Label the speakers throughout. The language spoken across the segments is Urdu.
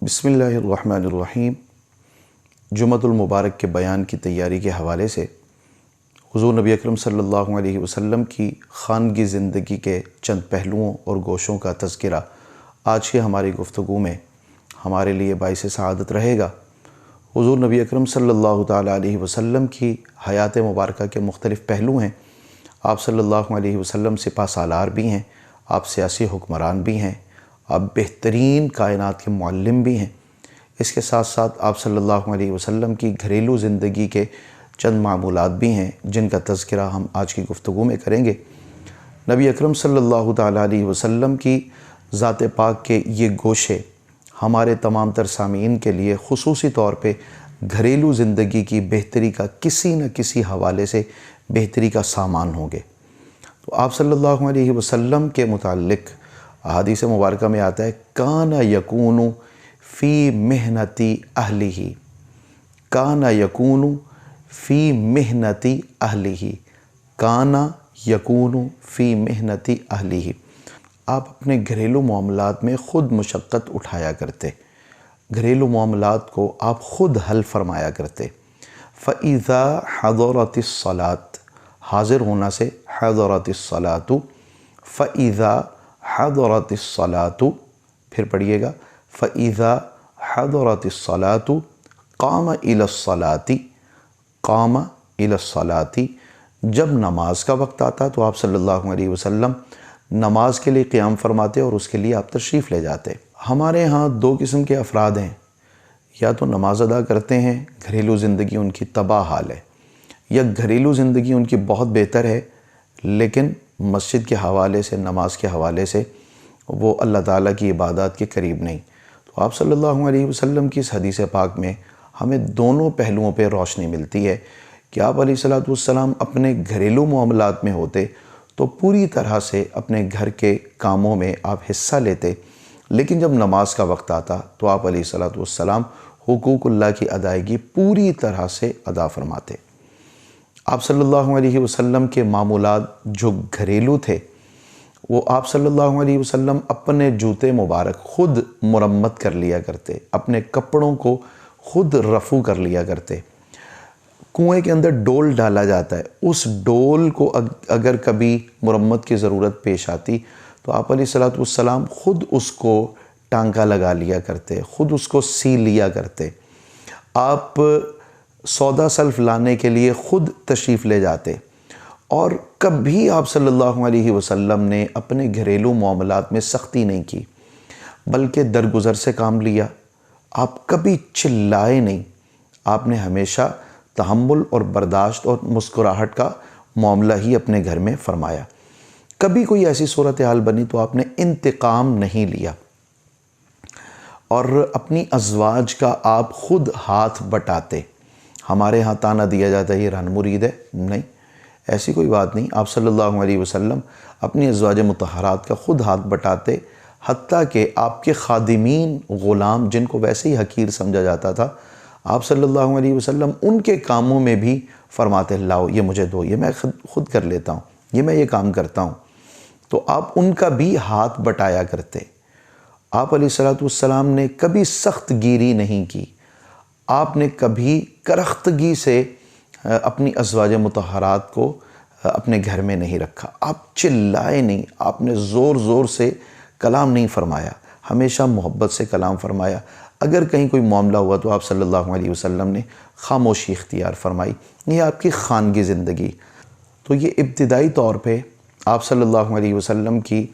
Speaker 1: بسم اللہ الرحمن الرحیم۔ جمعۃ المبارک کے بیان کی تیاری کے حوالے سے حضور نبی اکرم صلی اللہ علیہ وسلم کی خانگی زندگی کے چند پہلوؤں اور گوشوں کا تذکرہ آج کی ہماری گفتگو میں ہمارے لیے باعث سعادت رہے گا۔ حضور نبی اکرم صلی اللہ تعالیٰ علیہ وسلم کی حیات مبارکہ کے مختلف پہلو ہیں۔ آپ صلی اللہ علیہ وسلم سپہ سالار بھی ہیں، آپ سیاسی حکمران بھی ہیں، آپ بہترین کائنات کے معلم بھی ہیں۔ اس کے ساتھ ساتھ آپ صلی اللہ علیہ وسلم کی گھریلو زندگی کے چند معمولات بھی ہیں جن کا تذکرہ ہم آج کی گفتگو میں کریں گے۔ نبی اکرم صلی اللہ تعالیٰ علیہ وسلم کی ذات پاک کے یہ گوشے ہمارے تمام تر سامعین کے لیے خصوصی طور پہ گھریلو زندگی کی بہتری کا کسی نہ کسی حوالے سے بہتری کا سامان ہوں گے۔ تو آپ صلی اللہ علیہ وسلم کے متعلق احادیث مبارکہ میں آتا ہے کان یکون فی محنتی اہلہ، کان یکون فی محنتی اہلہ، کان یکون فی محنتی اہلہ۔ آپ اپنے گھریلو معاملات میں خود مشقت اٹھایا کرتے، گھریلو معاملات کو آپ خود حل فرمایا کرتے۔ فَإِذَا حَضَرَتِ الصَّلَاةُ، حاضر ہونا سے حَضَرَتِ الصَّلَاةُ، فَإِذَا حَضَرَتِ الصَّلَاةُ، پھر پڑھیے گا فَإِذَا حَضَرَتِ الصَّلَاةُ قَامَ إِلَى الصَّلَاةِ، قَامَ إِلَى الصَّلَاةِ۔ جب نماز کا وقت آتا تو آپ صلی اللہ علیہ وسلم نماز کے لیے قیام فرماتے اور اس کے لیے آپ تشریف لے جاتے۔ ہمارے ہاں دو قسم کے افراد ہیں، یا تو نماز ادا کرتے ہیں، گھریلو زندگی ان کی تباہ حال ہے، یا گھریلو زندگی ان کی بہت بہتر ہے لیکن مسجد کے حوالے سے، نماز کے حوالے سے وہ اللہ تعالیٰ کی عبادات کے قریب نہیں۔ تو آپ صلی اللہ علیہ وسلم کی اس حدیث پاک میں ہمیں دونوں پہلوؤں پہ روشنی ملتی ہے کہ آپ علیہ السلام اپنے گھریلو معاملات میں ہوتے تو پوری طرح سے اپنے گھر کے کاموں میں آپ حصہ لیتے، لیکن جب نماز کا وقت آتا تو آپ علیہ السلام حقوق اللہ کی ادائیگی پوری طرح سے ادا فرماتے۔ آپ صلی اللہ علیہ وسلم کے معمولات جو گھریلو تھے وہ آپ صلی اللہ علیہ وسلم اپنے جوتے مبارک خود مرمت کر لیا کرتے، اپنے کپڑوں کو خود رفو کر لیا کرتے۔ کنویں کے اندر ڈول ڈالا جاتا ہے، اس ڈول کو اگر کبھی مرمت کی ضرورت پیش آتی تو آپ علیہ السلام خود اس کو ٹانکا لگا لیا کرتے، خود اس کو سی لیا کرتے۔ آپ سودا سلف لانے کے لیے خود تشریف لے جاتے، اور کبھی آپ صلی اللہ علیہ وسلم نے اپنے گھریلو معاملات میں سختی نہیں کی بلکہ درگزر سے کام لیا۔ آپ کبھی چلائے نہیں، آپ نے ہمیشہ تحمل اور برداشت اور مسکراہٹ کا معاملہ ہی اپنے گھر میں فرمایا۔ کبھی کوئی ایسی صورتحال بنی تو آپ نے انتقام نہیں لیا، اور اپنی ازواج کا آپ خود ہاتھ بٹاتے۔ ہمارے ہاں تانا دیا جاتا ہے یہ رہن مرید ہے، نہیں، ایسی کوئی بات نہیں۔ آپ صلی اللہ علیہ وسلم اپنی ازواج مطہرات کا خود ہاتھ بٹاتے، حتیٰ کہ آپ کے خادمین غلام جن کو ویسے ہی حقیر سمجھا جاتا تھا، آپ صلی اللہ علیہ وسلم ان کے کاموں میں بھی فرماتے لاؤ یہ مجھے دو، یہ میں خود کر لیتا ہوں، یہ میں یہ کام کرتا ہوں۔ تو آپ ان کا بھی ہاتھ بٹایا کرتے۔ آپ علیہ السلام نے کبھی سخت گیری نہیں کی، آپ نے کبھی کرختگی سے اپنی ازواج مطہرات کو اپنے گھر میں نہیں رکھا، آپ چلائے نہیں، آپ نے زور زور سے کلام نہیں فرمایا، ہمیشہ محبت سے کلام فرمایا۔ اگر کہیں کوئی معاملہ ہوا تو آپ صلی اللہ علیہ وسلم نے خاموشی اختیار فرمائی۔ یہ آپ کی خانگی زندگی۔ تو یہ ابتدائی طور پہ آپ صلی اللہ علیہ وسلم کی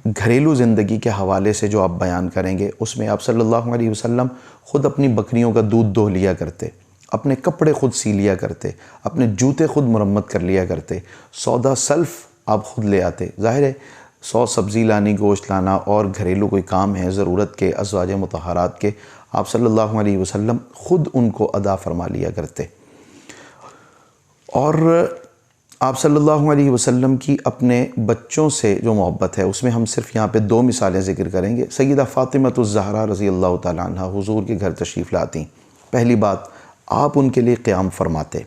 Speaker 1: گھریلو زندگی کے حوالے سے جو آپ بیان کریں گے، اس میں آپ صلی اللہ علیہ وسلم خود اپنی بکریوں کا دودھ دو لیا کرتے، اپنے کپڑے خود سی لیا کرتے، اپنے جوتے خود مرمت کر لیا کرتے، سودا سلف آپ خود لے آتے۔ ظاہر ہے سبزی لانی، گوشت لانا اور گھریلو کوئی کام ہے ضرورت کے ازواج مطہرات کے، آپ صلی اللہ علیہ وسلم خود ان کو ادا فرما لیا کرتے۔ اور آپ صلی اللہ علیہ وسلم کی اپنے بچوں سے جو محبت ہے اس میں ہم صرف یہاں پہ دو مثالیں ذکر کریں گے۔ سیدہ فاطمۃ الزہرا رضی اللہ تعالیٰ عنہ حضور کے گھر تشریف لاتی۔ پہلی بات، آپ ان کے لیے قیام فرماتے۔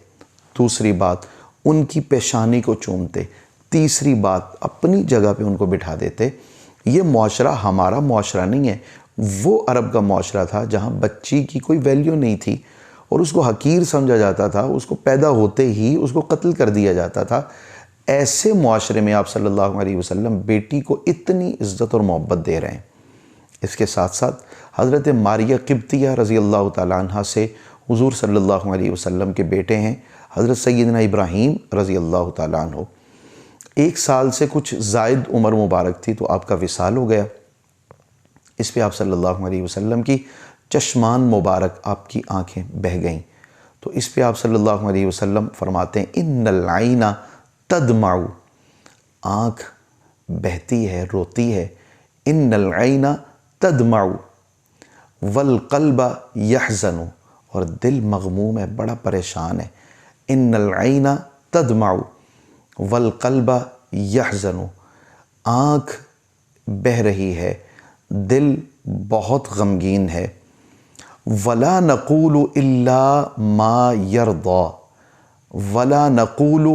Speaker 1: دوسری بات، ان کی پیشانی کو چومتے۔ تیسری بات، اپنی جگہ پہ ان کو بٹھا دیتے۔ یہ معاشرہ ہمارا معاشرہ نہیں ہے، وہ عرب کا معاشرہ تھا جہاں بچی کی کوئی ویلیو نہیں تھی اور اس کو حقیر سمجھا جاتا تھا، اس کو پیدا ہوتے ہی اس کو قتل کر دیا جاتا تھا۔ ایسے معاشرے میں آپ صلی اللہ علیہ وسلم بیٹی کو اتنی عزت اور محبت دے رہے ہیں۔ اس کے ساتھ ساتھ حضرت ماریہ قبطیہ رضی اللہ تعالیٰ عنہ سے حضور صلی اللہ علیہ وسلم کے بیٹے ہیں حضرت سیدنا ابراہیم رضی اللہ تعالیٰ عنہ۔ 1 سال سے کچھ زائد عمر مبارک تھی تو آپ کا وصال ہو گیا۔ اس پہ آپ صلی اللہ علیہ وسلم کی چشمان مبارک، آپ کی آنکھیں بہہ گئیں۔ تو اس پہ آپ صلی اللہ علیہ وسلم فرماتے ہیں ان العین تدمع، آنکھ بہتی ہے، روتی ہے۔ ان العین تدمع والقلب یحزن، اور دل مغموم ہے، بڑا پریشان ہے۔ ان العین تدمع والقلب یحزن، آنکھ بہہ رہی ہے، دل بہت غمگین ہے۔ ولا نقول الا ما یرضی، ولا نقول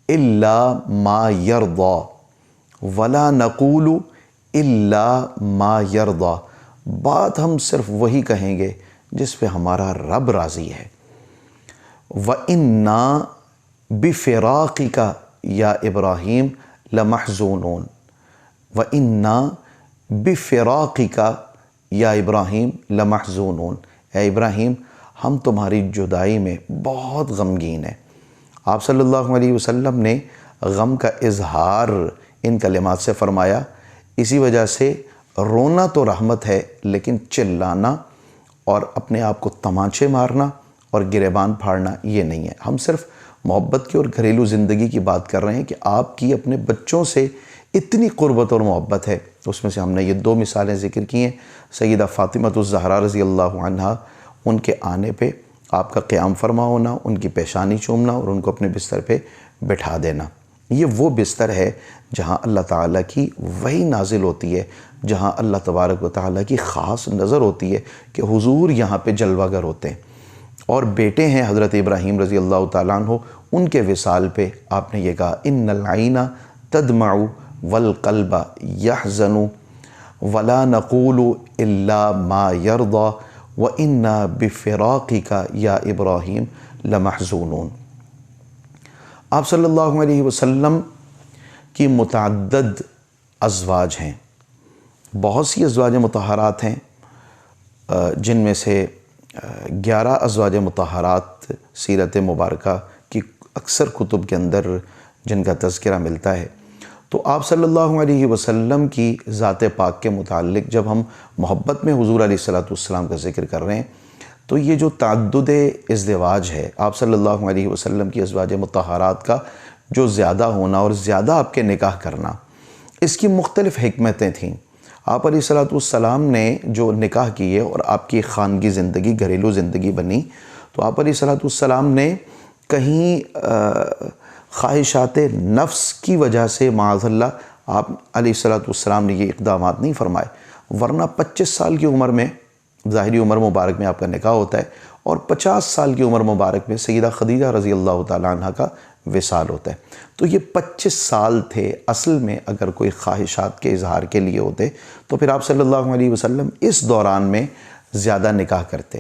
Speaker 1: الا ما یرضی، ولا نقول الا ما یرضی، بات ہم صرف وہی کہیں گے جس پہ ہمارا رب راضی ہے۔ وَإِنَّا بِفِرَاقِكَ یا ابراہیم لَمَحْزُونُونَ، وَإِنَّا بِفِرَاقِكَ یا ابراہیم لَمَحْزُونُونَ، اے ابراہیم ہم تمہاری جدائی میں بہت غمگین ہیں۔ آپ صلی اللہ علیہ وسلم نے غم کا اظہار ان کلمات سے فرمایا۔ اسی وجہ سے رونا تو رحمت ہے، لیکن چلانا اور اپنے آپ کو تمانچے مارنا اور گریبان پھاڑنا یہ نہیں ہے۔ ہم صرف محبت کی اور گھریلو زندگی کی بات کر رہے ہیں کہ آپ کی اپنے بچوں سے اتنی قربت اور محبت ہے۔ اس میں سے ہم نے یہ 2 مثالیں ذکر کی ہیں، سیدہ فاطمہ الزہرا رضی اللہ عنہا، ان کے آنے پہ آپ کا قیام فرما ہونا، ان کی پیشانی چومنا اور ان کو اپنے بستر پہ بٹھا دینا۔ یہ وہ بستر ہے جہاں اللہ تعالیٰ کی وحی نازل ہوتی ہے، جہاں اللہ تبارک و تعالیٰ کی خاص نظر ہوتی ہے کہ حضور یہاں پہ جلوہ گر ہوتے ہیں۔ اور بیٹے ہیں حضرت ابراہیم رضی اللہ تعالیٰ عنہ، ان کے وصال پہ آپ نے یہ کہا ان العین تدمع والقلب یحزن ولا نقول الا ما یرضی وَإِنَّا بِفِرَاقِكَ یا ابراہیم لَمَحْزُونُونَ۔ آپ صلی اللہ علیہ وسلم کی متعدد ازواج ہیں، بہت سی ازواج مطہرات ہیں، جن میں سے 11 ازواج مطہرات سیرت مبارکہ کی اکثر کتب کے اندر جن کا تذکرہ ملتا ہے۔ تو آپ صلی اللہ علیہ وسلم کی ذات پاک کے متعلق جب ہم محبت میں حضور علیہ السلام کا ذکر کر رہے ہیں تو یہ جو تعدد ازدواج ہے، آپ صلی اللہ علیہ وسلم کی ازواج مطہرات کا جو زیادہ ہونا اور زیادہ آپ کے نکاح کرنا، اس کی مختلف حکمتیں تھیں۔ آپ علیہ السلام نے جو نکاح کیے اور آپ کی خانگی زندگی، گھریلو زندگی بنی، تو آپ علیہ السلام نے کہیں خواہشات نفس کی وجہ سے معاذ اللہ آپ علیہ السلام نے یہ اقدامات نہیں فرمائے، ورنہ 25 سال کی عمر میں، ظاہری عمر مبارک میں آپ کا نکاح ہوتا ہے، اور 50 سال کی عمر مبارک میں سیدہ خدیجہ رضی اللہ تعالیٰ عنہ کا وصال ہوتا ہے۔ تو یہ 25 سال تھے، اصل میں اگر کوئی خواہشات کے اظہار کے لیے ہوتے تو پھر آپ صلی اللہ علیہ وسلم اس دوران میں زیادہ نکاح کرتے۔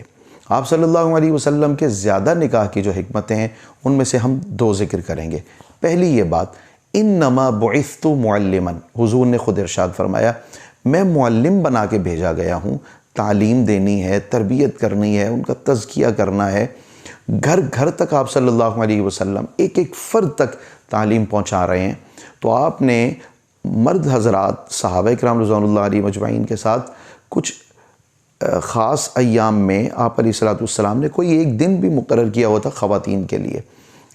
Speaker 1: آپ صلی اللہ علیہ وسلم کے زیادہ نکاح کی جو حکمتیں ہیں ان میں سے ہم 2 ذکر کریں گے۔ پہلی یہ بات، انما بعثت معلما، حضور نے خود ارشاد فرمایا میں معلم بنا کے بھیجا گیا ہوں، تعلیم دینی ہے، تربیت کرنی ہے، ان کا تزکیہ کرنا ہے۔ گھر گھر تک آپ صلی اللہ علیہ وسلم ایک ایک فرد تک تعلیم پہنچا رہے ہیں۔ تو آپ نے مرد حضرات صحابہ کرام رضوان اللہ علیہ مجمعین کے ساتھ کچھ خاص ایام میں آپ علیہ السلام نے کوئی ایک دن بھی مقرر کیا ہوا تھا خواتین کے لیے،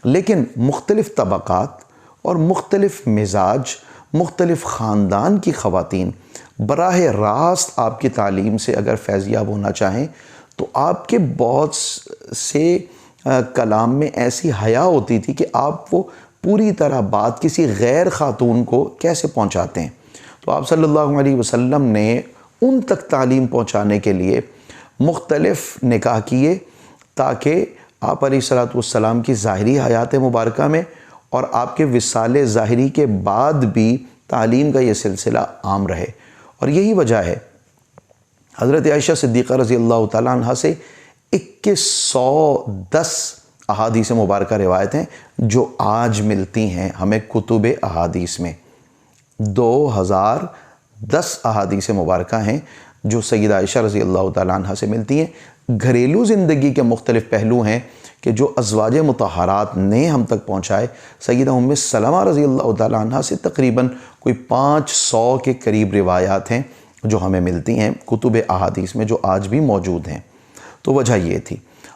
Speaker 1: لیکن مختلف طبقات اور مختلف مزاج، مختلف خاندان کی خواتین براہ راست آپ کی تعلیم سے اگر فیضیاب ہونا چاہیں تو آپ کے بہت سے کلام میں ایسی حیا ہوتی تھی کہ آپ وہ پوری طرح بات کسی غیر خاتون کو کیسے پہنچاتے ہیں۔ تو آپ صلی اللہ علیہ وسلم نے ان تک تعلیم پہنچانے کے لیے مختلف نکاح کیے تاکہ آپ علیہ السلام کی ظاہری حیات مبارکہ میں اور آپ کے وصال ظاہری کے بعد بھی تعلیم کا یہ سلسلہ عام رہے۔ اور یہی وجہ ہے حضرت عائشہ صدیقہ رضی اللہ تعالیٰ عنہ سے 2110 احادیث مبارکہ روایت ہیں جو آج ملتی ہیں ہمیں کتب احادیث میں۔ 2010 احادیث مبارکہ ہیں جو سیدہ عائشہ رضی اللہ تعالیٰ عنہ سے ملتی ہیں۔ گھریلو زندگی کے مختلف پہلو ہیں کہ جو ازواج مطہرات نے ہم تک پہنچائے۔ سیدہ ام سلمہ رضی اللہ تعالیٰ عنہ سے تقریباً کوئی 500 کے قریب روایات ہیں جو ہمیں ملتی ہیں کتب احادیث میں، جو آج بھی موجود ہیں۔ تو وجہ یہ تھی،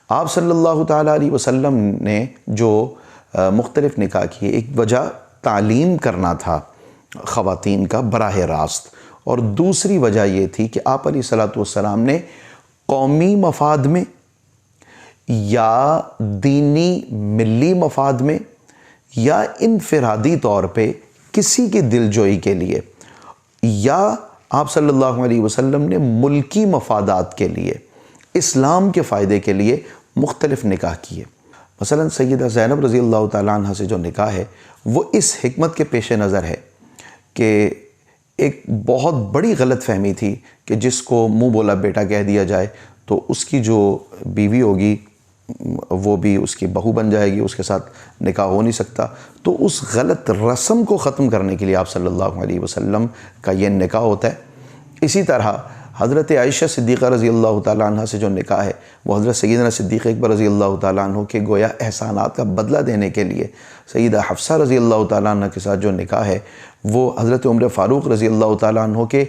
Speaker 1: آپ صلی اللہ تعالیٰ علیہ وسلم نے جو مختلف نکاح کیے، ایک وجہ تعلیم کرنا تھا خواتین کا براہ راست، اور دوسری وجہ یہ تھی کہ آپ علیہ الصلوۃ والسلام نے قومی مفاد میں یا دینی ملی مفاد میں یا انفرادی طور پہ کسی کی دلجوئی کے لیے، یا آپ صلی اللہ علیہ وسلم نے ملکی مفادات کے لیے، اسلام کے فائدے کے لیے مختلف نکاح کیے۔ مثلا سیدہ زینب رضی اللہ تعالیٰ عنہ سے جو نکاح ہے وہ اس حکمت کے پیش نظر ہے کہ ایک بہت بڑی غلط فہمی تھی کہ جس کو منہ بولا بیٹا کہہ دیا جائے تو اس کی جو بیوی ہوگی وہ بھی اس کی بہو بن جائے گی، اس کے ساتھ نکاح ہو نہیں سکتا۔ تو اس غلط رسم کو ختم کرنے کے لیے آپ صلی اللہ علیہ وسلم کا یہ نکاح ہوتا ہے۔ اسی طرح حضرت عائشہ صدیقہ رضی اللہ تعالیٰ عنہ سے جو نکاح ہے وہ حضرت سیدنا صدیق اکبر رضی اللہ تعالیٰ عنہ کے گویا احسانات کا بدلہ دینے کے لیے، سیدہ حفصہ رضی اللہ تعالیٰ عنہ کے ساتھ جو نکاح ہے وہ حضرت عمر فاروق رضی اللہ تعالیٰ عنہ کے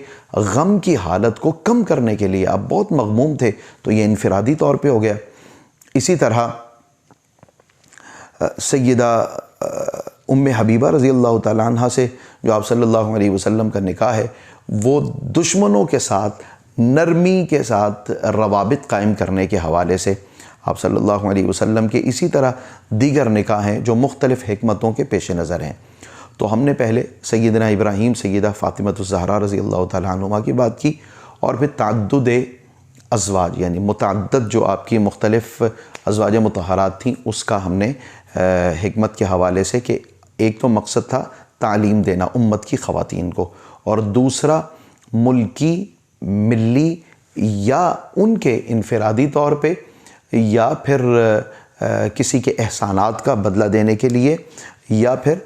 Speaker 1: غم کی حالت کو کم کرنے کے لیے، آپ بہت مغموم تھے تو یہ انفرادی طور پہ ہو گیا۔ اسی طرح سیدہ ام حبیبہ رضی اللہ تعالیٰ عنہ سے جو آپ صلی اللہ علیہ وسلم کا نکاح ہے وہ دشمنوں کے ساتھ نرمی کے ساتھ روابط قائم کرنے کے حوالے سے آپ صلی اللہ علیہ وسلم کے اسی طرح دیگر نکاح ہیں جو مختلف حکمتوں کے پیش نظر ہیں۔ تو ہم نے پہلے سیدنا ابراہیم سیدہ فاطمہ الزہرا رضی اللہ تعالیٰ عنہما کی بات کی، اور پھر تعدد ازواج یعنی متعدد جو آپ کی مختلف ازواج مطہرات تھیں اس کا ہم نے حکمت کے حوالے سے کہ ایک تو مقصد تھا تعلیم دینا امت کی خواتین کو، اور دوسرا ملکی ملی یا ان کے انفرادی طور پہ یا پھر کسی کے احسانات کا بدلہ دینے کے لیے یا پھر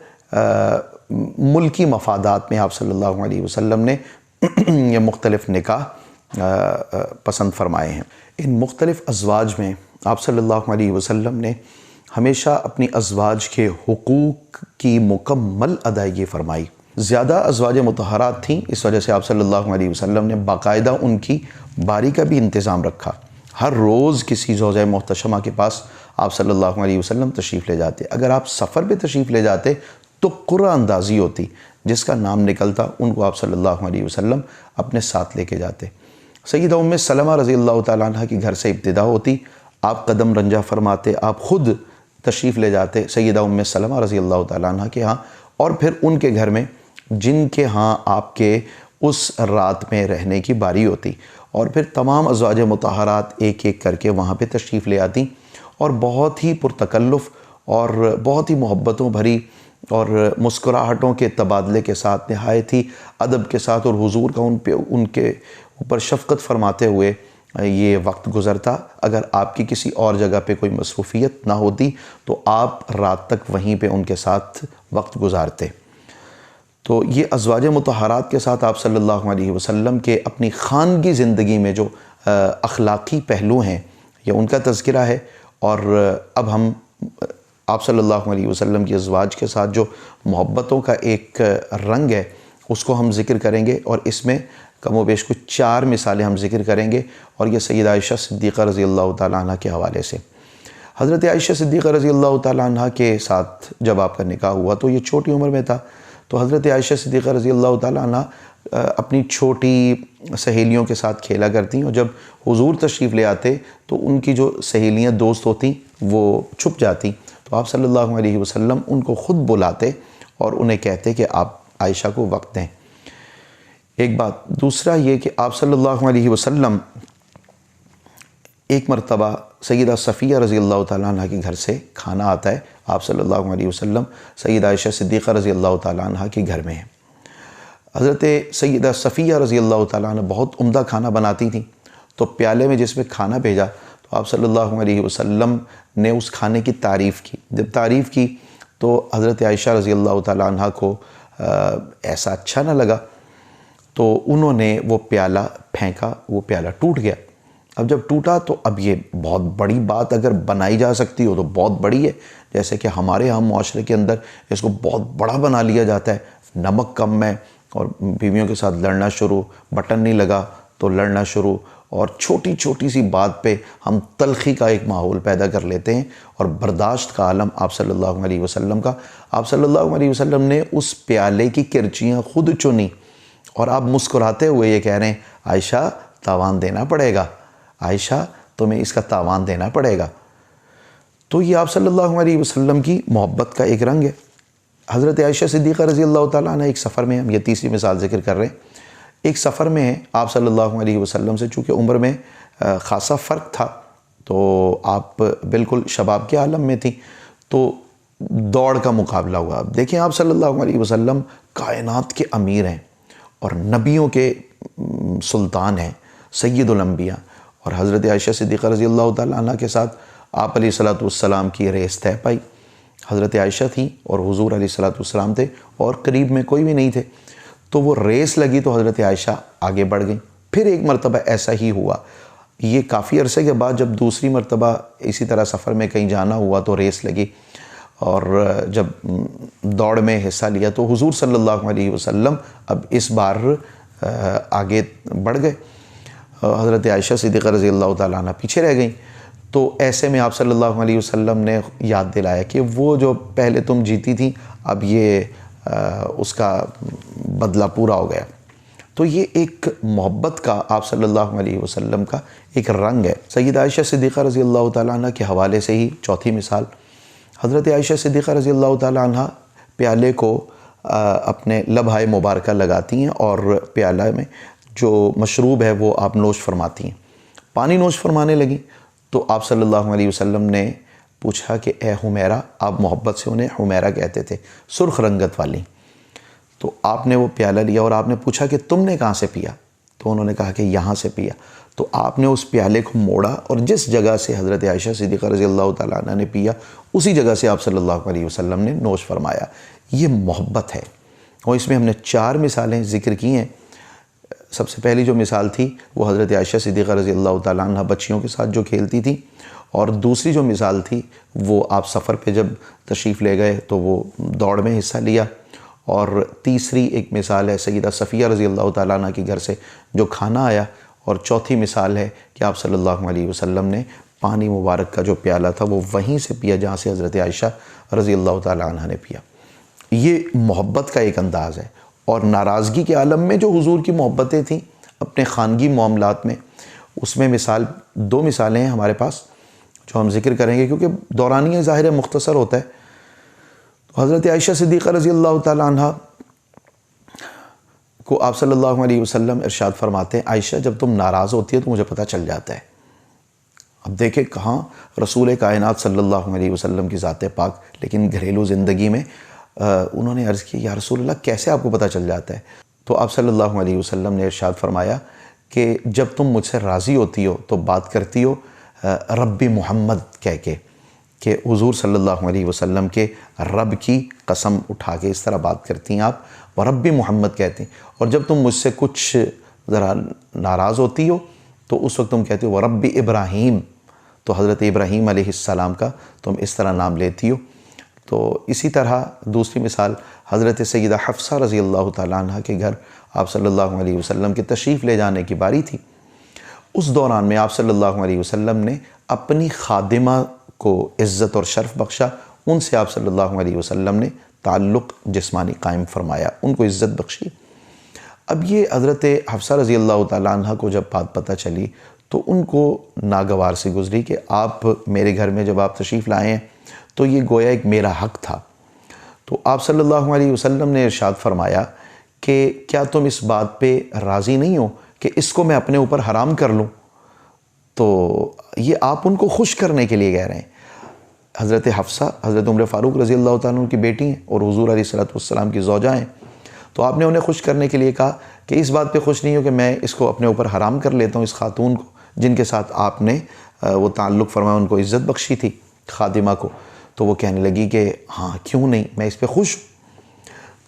Speaker 1: ملکی مفادات میں آپ صلی اللہ علیہ وسلم نے یہ مختلف نکاح پسند فرمائے ہیں۔ ان مختلف ازواج میں آپ صلی اللہ علیہ وسلم نے ہمیشہ اپنی ازواج کے حقوق کی مکمل ادائیگی فرمائی۔ زیادہ ازواج مطہرات تھیں، اس وجہ سے آپ صلی اللہ علیہ وسلم نے باقاعدہ ان کی باری کا بھی انتظام رکھا۔ ہر روز کسی زوجہ محتشمہ کے پاس آپ صلی اللہ علیہ وسلم تشریف لے جاتے۔ اگر آپ سفر پہ تشریف لے جاتے تو قرعہ اندازی ہوتی، جس کا نام نکلتا ان کو آپ صلی اللہ علیہ وسلم اپنے ساتھ لے کے جاتے۔ سیدہ ام سلمہ رضی اللہ تعالیٰ عنہ کی گھر سے ابتدا ہوتی، آپ قدم رنجہ فرماتے، آپ خود تشریف لے جاتے سیدہ ام سلمہ رضی اللہ تعالیٰ عنہ کے ہاں، اور پھر ان کے گھر میں جن کے ہاں آپ کے اس رات میں رہنے کی باری ہوتی، اور پھر تمام ازواج مطہرات ایک ایک کر کے وہاں پہ تشریف لے آتی، اور بہت ہی پرتکلف اور بہت ہی محبتوں بھری اور مسکراہٹوں کے تبادلے کے ساتھ نہایت ہی ادب کے ساتھ اور حضور کا ان کے اوپر شفقت فرماتے ہوئے یہ وقت گزرتا۔ اگر آپ کی کسی اور جگہ پہ کوئی مصروفیت نہ ہوتی تو آپ رات تک وہیں پہ ان کے ساتھ وقت گزارتے۔ تو یہ ازواج مطہرات کے ساتھ آپ صلی اللہ علیہ وسلم کے اپنی خانگی زندگی میں جو اخلاقی پہلو ہیں یہ ان کا تذکرہ ہے، اور اب ہم آپ صلی اللہ علیہ وسلم کی ازواج کے ساتھ جو محبتوں کا ایک رنگ ہے اس کو ہم ذکر کریں گے، اور اس میں کم و بیش کچھ 4 مثالیں ہم ذکر کریں گے، اور یہ سیدہ عائشہ صدیقہ رضی اللہ تعالیٰ عنہ کے حوالے سے۔ حضرت عائشہ صدیقہ رضی اللہ تعالیٰ عنہ کے ساتھ جب آپ کا نکاح ہوا تو یہ چھوٹی عمر میں تھا، تو حضرت عائشہ صدیقہ رضی اللہ تعالیٰ عنہ اپنی چھوٹی سہیلیوں کے ساتھ کھیلا کرتیں، اور جب حضور تشریف لے آتے تو ان کی جو سہیلیاں دوست ہوتیں وہ چھپ جاتیں، تو آپ صلی اللہ علیہ وسلم ان کو خود بلاتے اور انہیں کہتے کہ آپ عائشہ کو وقت دیں۔ ایک بات، دوسرا یہ کہ آپ صلی اللہ علیہ وسلم ایک مرتبہ سیدہ صفیہ رضی اللہ تعالیٰ عنہ کے گھر سے کھانا آتا ہے، آپ صلی اللہ علیہ وسلم سیدہ عائشہ صدیقہ رضی اللہ تعالیٰ عنہ کے گھر میں ہیں۔ حضرت سیدہ صفیہ رضی اللہ تعالیٰ عنہ بہت عمدہ کھانا بناتی تھیں، تو پیالے میں جس میں کھانا بھیجا تو آپ صلی اللہ علیہ وسلم نے اس کھانے کی تعریف کی. جب تعریف کی تو حضرت عائشہ رضی اللہ تعالیٰ عنہ کو ایسا اچھا نہ لگا تو انہوں نے وہ پیالہ پھینکا، وہ پیالہ ٹوٹ گیا. اب جب ٹوٹا تو اب یہ بہت بڑی بات اگر بنائی جا سکتی ہو تو بہت بڑی ہے. جیسے کہ ہمارے ہم معاشرے کے اندر اس کو بہت بڑا بنا لیا جاتا ہے. نمک کم ہے اور بیویوں کے ساتھ لڑنا شروع، بٹن نہیں لگا تو لڑنا شروع، اور چھوٹی چھوٹی سی بات پہ ہم تلخی کا ایک ماحول پیدا کر لیتے ہیں. اور برداشت کا عالم آپ صلی اللہ علیہ وسلم کا. آپ صلی اللہ علیہ وسلم نے اس پیالے کی کرچیاں خود چنی اور آپ مسکراتے ہوئے یہ کہہ رہے ہیں عائشہ تاوان دینا پڑے گا، عائشہ تمہیں اس کا تاوان دینا پڑے گا. تو یہ آپ صلی اللہ علیہ وسلم کی محبت کا ایک رنگ ہے. حضرت عائشہ صدیقہ رضی اللہ تعالیٰ عنہ ایک سفر میں، ہم یہ تیسری مثال ذکر کر رہے ہیں، ایک سفر میں ہیں آپ صلی اللہ علیہ وسلم سے، چونکہ عمر میں خاصا فرق تھا تو آپ بالکل شباب کے عالم میں تھیں، تو دوڑ کا مقابلہ ہوا. اب دیکھیں آپ صلی اللہ علیہ وسلم کائنات کے امیر ہیں اور نبیوں کے سلطان ہیں، سید الانبیاء، اور حضرت عائشہ صدیقہ رضی اللہ تعالیٰ عنہ کے ساتھ آپ علیہ الصلوۃ والسلام کی ریس طے پائی. حضرت عائشہ تھیں اور حضور علیہ الصلوۃ والسلام تھے اور قریب میں کوئی بھی نہیں تھے. تو وہ ریس لگی تو حضرت عائشہ آگے بڑھ گئیں. پھر ایک مرتبہ ایسا ہی ہوا، یہ کافی عرصے کے بعد جب دوسری مرتبہ اسی طرح سفر میں کہیں جانا ہوا تو ریس لگی، اور جب دوڑ میں حصہ لیا تو حضور صلی اللہ علیہ وسلم اب اس بار آگے بڑھ گئے، حضرت عائشہ صدیقہ رضی اللہ تعالیٰ عنہ پیچھے رہ گئیں. تو ایسے میں آپ صلی اللہ علیہ وسلم نے یاد دلایا کہ وہ جو پہلے تم جیتی تھیں اب یہ اس کا بدلہ پورا ہو گیا. تو یہ ایک محبت کا آپ صلی اللہ علیہ وسلم کا ایک رنگ ہے. سیدہ عائشہ صدیقہ رضی اللہ تعالیٰ عنہ کے حوالے سے ہی چوتھی مثال، حضرت عائشہ صدیقہ رضی اللہ تعالیٰ عنہ پیالے کو اپنے لبہائے مبارکہ لگاتی ہیں اور پیالہ میں جو مشروب ہے وہ آپ نوش فرماتی ہیں. پانی نوش فرمانے لگیں تو آپ صلی اللہ علیہ وسلم نے پوچھا کہ اے حمیرہ، آپ محبت سے انہیں حمیرہ کہتے تھے، سرخ رنگت والی. تو آپ نے وہ پیالہ لیا اور آپ نے پوچھا کہ تم نے کہاں سے پیا؟ تو انہوں نے کہا کہ یہاں سے پیا. تو آپ نے اس پیالے کو موڑا اور جس جگہ سے حضرت عائشہ صدیقہ رضی اللہ تعالیٰ عنہ نے پیا اسی جگہ سے آپ صلی اللہ علیہ وسلم نے نوش فرمایا. یہ محبت ہے. اور اس میں ہم نے 4 مثالیں ذکر کی ہیں. سب سے پہلی جو مثال تھی وہ حضرت عائشہ صدیقہ رضی اللہ تعالیٰ عنہ بچیوں کے ساتھ جو کھیلتی تھی، اور دوسری جو مثال تھی وہ آپ سفر پہ جب تشریف لے گئے تو وہ دوڑ میں حصہ لیا، اور تیسری ایک مثال ہے سیدہ صفیہ رضی اللہ تعالیٰ عنہ کے گھر سے جو کھانا آیا، اور چوتھی مثال ہے کہ آپ صلی اللہ علیہ وسلم نے پانی مبارک کا جو پیالہ تھا وہ وہیں سے پیا جہاں سے حضرت عائشہ رضی اللہ تعالیٰ عنہ نے پیا. یہ محبت کا ایک انداز ہے. اور ناراضگی کے عالم میں جو حضور کی محبتیں تھیں اپنے خانگی معاملات میں، اس میں 2 مثالیں ہیں ہمارے پاس جو ہم ذکر کریں گے کیونکہ دورانیہ ظاہر مختصر ہوتا ہے. تو حضرت عائشہ صدیقہ رضی اللہ تعالیٰ عنہ کو آپ صلی اللہ علیہ وسلم ارشاد فرماتے ہیں عائشہ جب تم ناراض ہوتی ہے تو مجھے پتہ چل جاتا ہے. اب دیکھیں کہاں رسول کائنات صلی اللہ علیہ وسلم کی ذات پاک، لیکن گھریلو زندگی میں انہوں نے عرض کی یا رسول اللہ کیسے آپ کو پتہ چل جاتا ہے؟ تو آپ صلی اللہ علیہ وسلم نے ارشاد فرمایا کہ جب تم مجھ سے راضی ہوتی ہو تو بات کرتی ہو رب محمد کہہ کے، کہ حضور صلی اللہ علیہ وسلم کے رب کی قسم اٹھا کے اس طرح بات کرتی ہیں آپ، اور رب محمد کہتے ہیں. اور جب تم مجھ سے کچھ ذرا ناراض ہوتی ہو تو اس وقت تم کہتے ہو رب ابراہیم، تو حضرت ابراہیم علیہ السلام کا تم اس طرح نام لیتی ہو. تو اسی طرح دوسری مثال حضرت سیدہ حفصہ رضی اللہ تعالیٰ عنہ کے گھر آپ صلی اللہ علیہ وسلم کے تشریف لے جانے کی باری تھی. اس دوران میں آپ صلی اللہ علیہ وسلم نے اپنی خادمہ کو عزت اور شرف بخشا، ان سے آپ صلی اللہ علیہ وسلم نے تعلق جسمانی قائم فرمایا، ان کو عزت بخشی. اب یہ حضرت حفصہ رضی اللہ تعالیٰ عنہ کو جب بات پتہ چلی تو ان کو ناگوار سے گزری کہ آپ میرے گھر میں جب آپ تشریف لائے ہیں تو یہ گویا ایک میرا حق تھا. تو آپ صلی اللہ علیہ وسلم نے ارشاد فرمایا کہ کیا تم اس بات پہ راضی نہیں ہو کہ اس کو میں اپنے اوپر حرام کر لوں؟ تو یہ آپ ان کو خوش کرنے کے لیے کہہ رہے ہیں. حضرت حفصہ حضرت عمر فاروق رضی اللہ تعالیٰ عنہ کی بیٹی ہیں اور حضور علیہ الصلوۃ والسلام کی زوجہ ہیں. تو آپ نے انہیں خوش کرنے کے لیے کہا کہ اس بات پہ خوش نہیں ہو کہ میں اس کو اپنے اوپر حرام کر لیتا ہوں اس خاتون کو جن کے ساتھ آپ نے وہ تعلق فرمایا، ان کو عزت بخشی تھی خادمہ کو، تو وہ کہنے لگی کہ ہاں کیوں نہیں، میں اس پہ خوش ہوں۔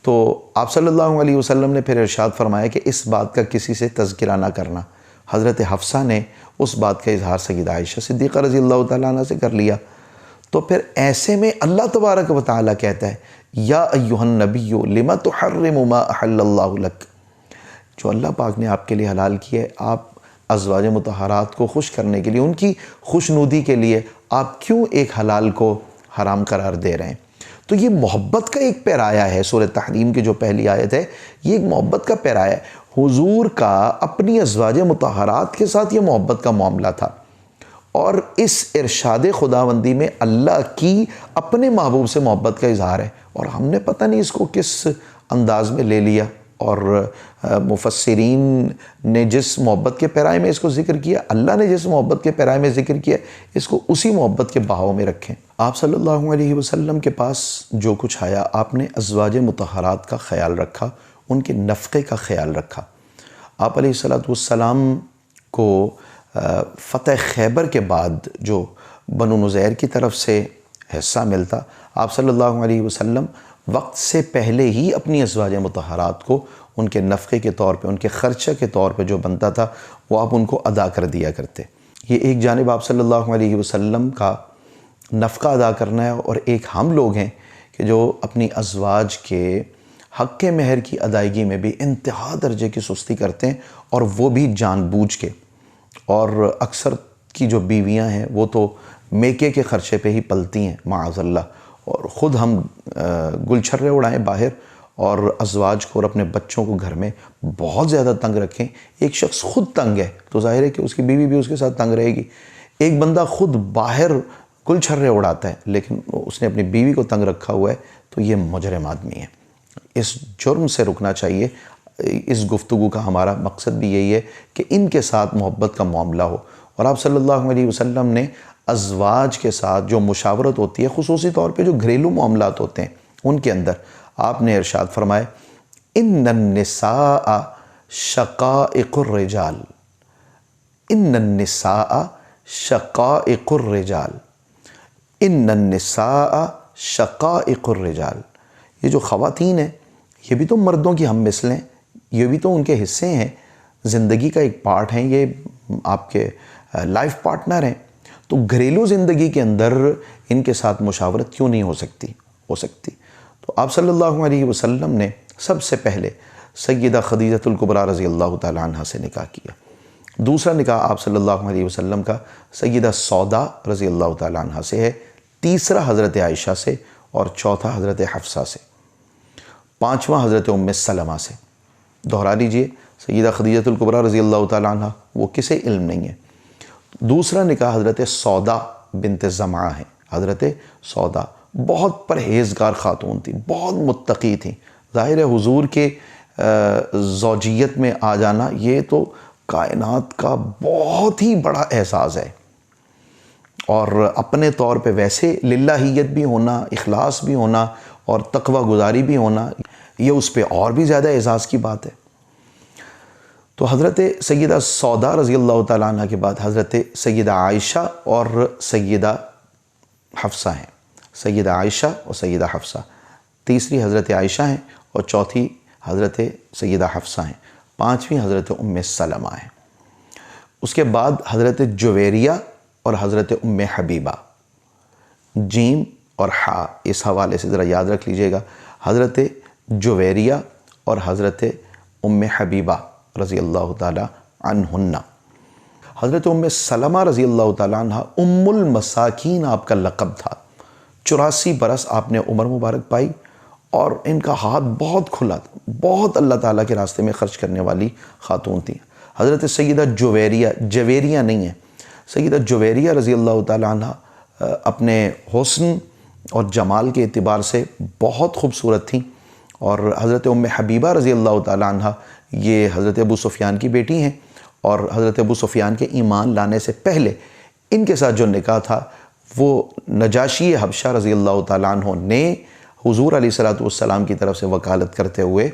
Speaker 1: تو آپ صلی اللہ علیہ وسلم نے پھر ارشاد فرمایا کہ اس بات کا کسی سے تذکرہ نہ کرنا۔ حضرت حفصہ نے اس بات کا اظہار سیدہ عائشہ صدیقہ رضی اللہ تعالیٰ عنہ سے کر لیا۔ تو پھر ایسے میں اللہ تبارک و تعالیٰ کہتا ہے یا ایھا النبی لم تحرم ما احل اللہ لک، جو اللہ پاک نے آپ کے لیے حلال کیا ہے، آپ ازواج مطہرات کو خوش کرنے کے لیے، ان کی خوشنودی کے لیے آپ کیوں ایک حلال کو حرام قرار دے رہے ہیں؟ تو یہ محبت کا ایک پیرایا ہے۔ سورہ تحریم کی جو پہلی آیت ہے یہ ایک محبت کا پیرایا ہے۔ حضور کا اپنی ازواج مطہرات کے ساتھ یہ محبت کا معاملہ تھا، اور اس ارشاد خداوندی میں اللہ کی اپنے محبوب سے محبت کا اظہار ہے، اور ہم نے پتہ نہیں اس کو کس انداز میں لے لیا، اور مفسرین نے جس محبت کے پیرائے میں اس کو ذکر کیا، اللہ نے جس محبت کے پیرائے میں ذکر کیا، اس کو اسی محبت کے بہاؤ میں رکھیں۔ آپ صلی اللہ علیہ وسلم کے پاس جو کچھ آیا، آپ نے ازواج مطہرات کا خیال رکھا، ان کے نفقے کا خیال رکھا۔ آپ علیہ السلام کو فتح خیبر کے بعد جو بنو نذیر کی طرف سے حصہ ملتا، آپ صلی اللہ علیہ وسلم وقت سے پہلے ہی اپنی ازواج مطہرات کو ان کے نفقے کے طور پہ، ان کے خرچہ کے طور پہ جو بنتا تھا وہ آپ ان کو ادا کر دیا کرتے۔ یہ ایک جانب آپ صلی اللہ علیہ وسلم کا نفقہ ادا کرنا ہے، اور ایک ہم لوگ ہیں کہ جو اپنی ازواج کے حق مہر کی ادائیگی میں بھی انتہا درجے کی سستی کرتے ہیں، اور وہ بھی جان بوجھ کے۔ اور اکثر کی جو بیویاں ہیں وہ تو میکے کے خرچے پہ ہی پلتی ہیں معاذ اللہ، اور خود ہم گل چھرے اڑائیں باہر، اور ازواج کو اور اپنے بچوں کو گھر میں بہت زیادہ تنگ رکھیں۔ ایک شخص خود تنگ ہے تو ظاہر ہے کہ اس کی بیوی بھی اس کے ساتھ تنگ رہے گی۔ ایک بندہ خود باہر گل چھرے اڑاتا ہے لیکن اس نے اپنی بیوی کو تنگ رکھا ہوا ہے، تو یہ مجرم آدمی ہے۔ اس جرم سے رکنا چاہیے۔ اس گفتگو کا ہمارا مقصد بھی یہی ہے کہ ان کے ساتھ محبت کا معاملہ ہو، اور آپ صلی اللہ علیہ وسلم نے ازواج کے ساتھ جو مشاورت ہوتی ہے، خصوصی طور پہ جو گھریلو معاملات ہوتے ہیں ان کے اندر آپ نے ارشاد فرمائے ان النساء شقائق الرجال، ان النساء شقائق الرجال، ان النساء شقائق الرجال۔ یہ جو خواتین ہیں یہ بھی تو مردوں کی ہم مثل ہیں، یہ بھی تو ان کے حصے ہیں، زندگی کا ایک پارٹ ہیں، یہ آپ کے لائف پارٹنر ہیں۔ تو گھریلو زندگی کے اندر ان کے ساتھ مشاورت کیوں نہیں ہو سکتی؟ تو آپ صلی اللہ علیہ وسلم نے سب سے پہلے سیدہ خدیجہ الکبریٰ رضی اللہ تعالیٰ عنہ سے نکاح کیا۔ دوسرا نکاح آپ صلی اللہ علیہ وسلم کا سیدہ سودا رضی اللہ تعالیٰ عنہ سے ہے، تیسرا حضرت عائشہ سے، اور چوتھا حضرت حفصہ سے، پانچواں حضرت ام سلمہ سے۔ دہرا لیجئے، سیدہ خدیجہ الکبریٰ رضی اللہ تعالیٰ عنہ وہ کسے علم نہیں ہے۔ دوسرا نکاح حضرت سودا بنت زمعہ ہے۔ حضرت سودا بہت پرہیزگار خاتون تھی، بہت متقی تھی۔ ظاہر ہے حضور کے زوجیت میں آ جانا یہ تو کائنات کا بہت ہی بڑا اعزاز ہے، اور اپنے طور پہ ویسے للہیت بھی ہونا، اخلاص بھی ہونا، اور تقوی گزاری بھی ہونا، یہ اس پہ اور بھی زیادہ اعزاز کی بات ہے۔ تو حضرت سیدہ سودا رضی اللہ تعالیٰ عنہ کے بعد حضرت سیدہ عائشہ اور سیدہ حفصہ ہیں۔ سیدہ عائشہ اور سیدہ حفصہ، تیسری حضرت عائشہ ہیں، اور چوتھی حضرت سیدہ حفصہ ہیں، پانچویں حضرت ام سلمہ ہیں۔ اس کے بعد حضرت جویریہ اور حضرت ام حبیبہ، جیم اور حا، اس حوالے سے ذرا یاد رکھ لیجئے گا، حضرت جویریہ اور حضرت ام حبیبہ رضی اللہ تعالی عنہن۔ حضرت ام سلمہ رضی اللہ تعالیٰ عنہ ام المساکین آپ کا لقب تھا۔ 84 برس آپ نے عمر مبارک پائی، اور ان کا ہاتھ بہت کھلا تھا، بہت اللہ تعالیٰ کے راستے میں خرچ کرنے والی خاتون تھیں۔ حضرت سیدہ جویریہ نہیں ہے، سیدہ جویریہ رضی اللہ تعالیٰ عنہ اپنے حسن اور جمال کے اعتبار سے بہت خوبصورت تھیں، اور حضرت ام حبیبہ رضی اللہ تعالیٰ عنہ یہ حضرت ابو سفیان کی بیٹی ہیں، اور حضرت ابو سفیان کے ایمان لانے سے پہلے ان کے ساتھ جو نکاح تھا وہ نجاشی حبشہ رضی اللہ تعالیٰ عنہ نے حضور علیہ السلام کی طرف سے وکالت کرتے ہوئے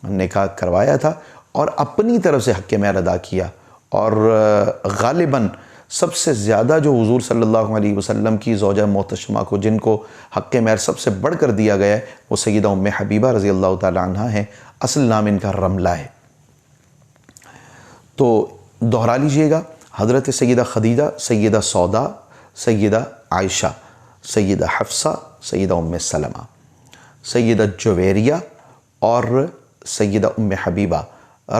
Speaker 1: نکاح کروایا تھا، اور اپنی طرف سے حق مہر ادا کیا، اور غالباً سب سے زیادہ جو حضور صلی اللہ علیہ وسلم کی زوجہ محتشمہ کو جن کو حق مہر سب سے بڑھ کر دیا گیا ہے وہ سیدہ ام حبیبہ رضی اللہ تعالی عنہ ہیں۔ اصل نام ان کا رملہ ہے۔ تو دہرا لیجئے گا، حضرت سیدہ خدیجہ، سیدہ سودا، سیدہ عائشہ، سیدہ حفصہ، سیدہ ام سلمہ، سیدہ جویریہ اور سیدہ ام حبیبہ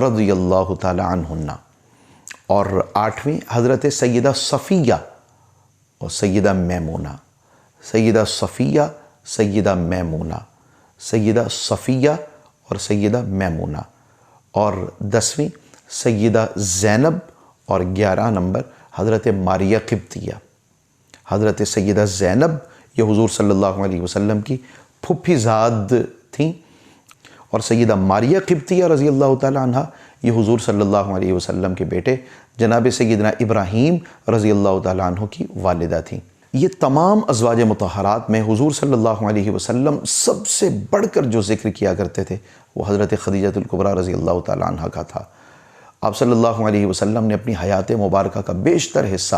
Speaker 1: رضی اللہ تعالی عنہن، اور 8ویں حضرت سیدہ صفیہ اور سیدہ میمونہ، سیدہ صفیہ، سیدہ میمونہ، سیدہ صفیہ اور سیدہ میمونہ، اور 10ویں سیدہ زینب، اور 11 نمبر حضرت ماریہ قبطیہ۔ حضرت سیدہ زینب یہ حضور صلی اللہ علیہ وسلم کی پھپھی زاد تھیں، اور سیدہ ماریہ قبطیہ رضی اللہ تعالی عنہ یہ حضور صلی اللہ علیہ وسلم کے بیٹے جناب سیدنا ابراہیم رضی اللہ تعالی عنہ کی والدہ تھیں۔ یہ تمام ازواج مطہرات میں حضور صلی اللہ علیہ وسلم سب سے بڑھ کر جو ذکر کیا کرتے تھے وہ حضرت خدیجہ الکبریٰ رضی اللہ تعالی عنہ کا تھا۔ آپ صلی اللہ علیہ وسلم نے اپنی حیات مبارکہ کا بیشتر حصہ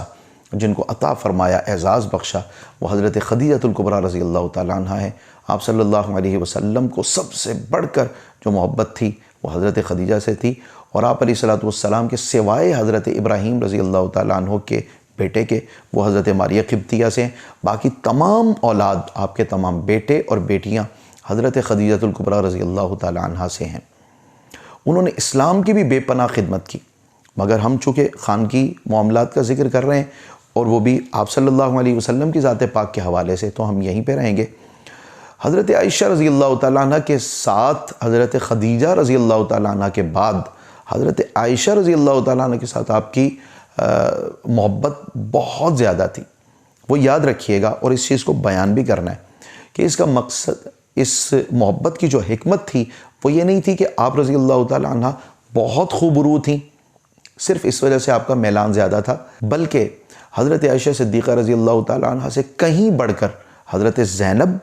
Speaker 1: جن کو عطا فرمایا، اعزاز بخشا، وہ حضرت خدیجہ الکبریٰ رضی اللہ تعالی عنہ ہیں۔ آپ صلی اللہ علیہ وسلم کو سب سے بڑھ کر جو محبت تھی وہ حضرت خدیجہ سے تھی، اور آپ علیہ السلام کے سوائے حضرت ابراہیم رضی اللہ تعالی عنہ کے بیٹے کے وہ حضرت ماریہ قبطیہ سے ہیں۔ باقی تمام اولاد آپ کے تمام بیٹے اور بیٹیاں حضرت خدیجہ الکبریٰ رضی اللہ تعالی عنہ سے ہیں۔ انہوں نے اسلام کی بھی بے پناہ خدمت کی، مگر ہم چونکہ خانگی معاملات کا ذکر کر رہے ہیں اور وہ بھی آپ صلی اللہ علیہ وسلم کی ذات پاک کے حوالے سے، تو ہم یہیں پہ رہیں گے۔ حضرت عائشہ رضی اللہ تعالیٰ عنہ کے ساتھ حضرت خدیجہ رضی اللہ تعالیٰ عنہ کے بعد حضرت عائشہ رضی اللہ تعالیٰ عنہ کے ساتھ آپ کی محبت بہت زیادہ تھی۔ وہ یاد رکھیے گا اور اس چیز کو بیان بھی کرنا ہے کہ اس کا مقصد، اس محبت کی جو حکمت تھی وہ یہ نہیں تھی کہ آپ رضی اللہ تعالیٰ عنہ بہت خوبرو تھیں، صرف اس وجہ سے آپ کا میلان زیادہ تھا، بلکہ حضرت عائشہ صدیقہ رضی اللہ تعالیٰ عنہ سے کہیں بڑھ کر حضرت زینب،